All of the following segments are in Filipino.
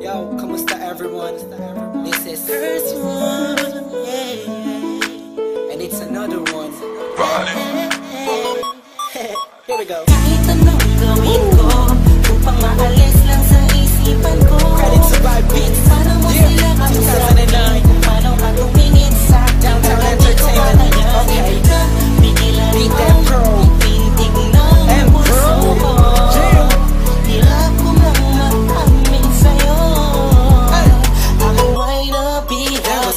Yo, kamusta everyone? This is first one, and it's another one. Here we go. Kahit anong gawin ko upang maalis lang sa isipan ko. Credit to Vibe Beats. Paano mo sila kausapin? Kung paano ka tumingin sa Downtown Entertainment. Okay. Bigilan Beat mo that pro. tintig ng puso ko. Hirap ko mang mag-amin sa'yo. Ako ay nabilang.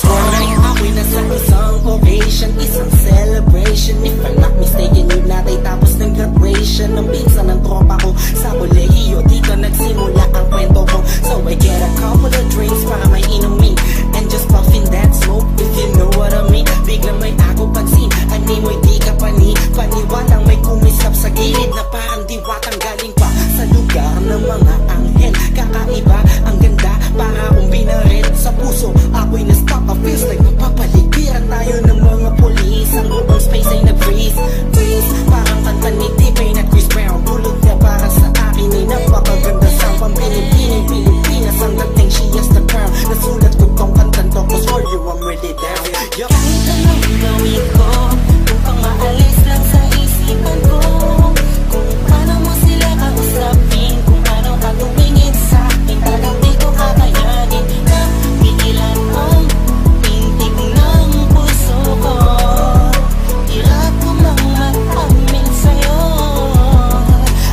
Ako'y nasa isang occasion, isang celebration. If I'm not mistaken, yun natin tapos ng graduation ng pinsan ng tropa ko sa kolehiyo. Dito nagsimula ang kwento ko. So I get a couple of drinks para may inumin and just puffin that smoke, if you know what I mean. Biglang may ako pansin, animoy di ka paniwalang may kumisap sa gilid na parang diwatang galing pa sa lugar ng mga anghel. Kakaiba, ang ganda, para akong binaret sa puso. Ako'y na-stop, I feels like mapapaligiran tayo ng mga polis. Ang lubang space ay nag-freeze, parang kanta ni T-Pain at Chris Brown. Tulog niya para sa akin ay napakaganda sa pambilipining Pilipinas. Ang dating she has the crown. Nasulat ko tong kantan to, cause for you I'm really down. Yup. Kahit anong gawin ko upang maalis lang sa isipan ko. Kung paano mo sila kausapin, kung paano ka tumingin sa akin, talagang di ko kakayanin na pigilan ang tintig ng puso ko. Hirap ko mang mag-amin sa'yo.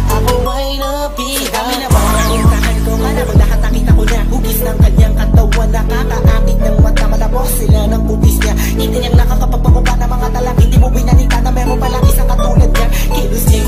Ako ay nabilang. Dami na makapuntahan ko, mana ko lahat nakita ko na. Hugis ng kanyang katawan, nakakaakit ng mata. Malabos sila ng putis niya. Hindi niyang nakakapagpakupa ng mga talak. Hindi mo binanita na meron palang isang katulad niya. Kilos niya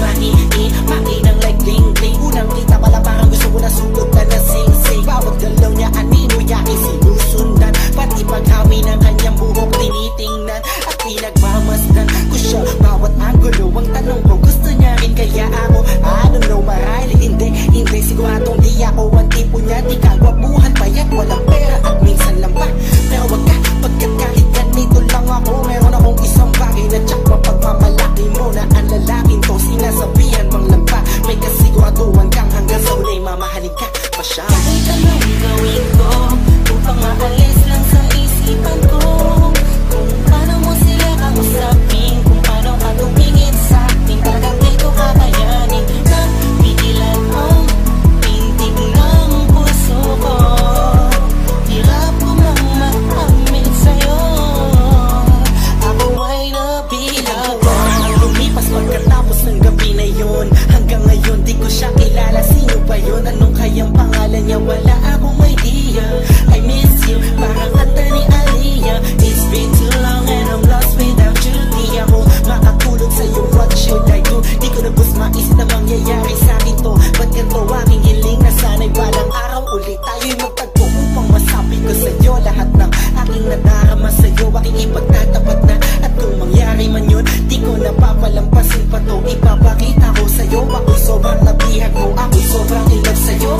makinang like bling-bling. Unang kita pala parang gusto mo na sugutan na sing-sing. Bawat galaw niya anino yakin sinusundan. Pati paghawi ng kanyang buhok tinitingnan at pinagmamasdan ko siya. Bawat angulo ang tanong ko, gusto niya rin kaya ako? I don't know, marahil hindi siguradong di ako ang tipo niya. Di kagwapuhan, payat, walang pera at minsan lang pa. Pero wag ka, pagkat kahit ganito lang ako, meron akong isang bagay na tsak mapagmamalaki mo na ang lalaking to sinasabihan mang lampa. May kasiguraduhan kang hanggang sa ulay mamahalin ka pa siya. Kahit anong gawin ko upang maalis lang sa isipan ko. Kung paano mo sila kausapin, kung paano ka tumingin sa akin, talagang di ko kakayanin na pigilan ang tintig ng puso ko. Hirap ko mang mag-amin sa'yo. Ako ay nabilang. Lumipas pagkatapos ng gabi na yun. Hanggang ngayon di ko siya kilala. Sino ba yun? Anong kayang pangalan niya? Wala akong idea. I miss you, parang kanta ni Aliyah. It's been too long and I'm lost without you. Di ako makatulog sa'yo, what should I do? Di ko na bus mais na mangyayari sa'kin to. Ba't ganito aking hiling na sana'y balang araw ulit tayo'y magtagpo upang masabi ko sa'yo lahat ng aking nadarama sa'yo. Aking ipagtatapat na at kung mangyari man yun, di ko napapalampasin pa to. Ipapakita ko sa'yo, ako'y sobrang nabihag mo, ako'y sobrang in love sa'yo.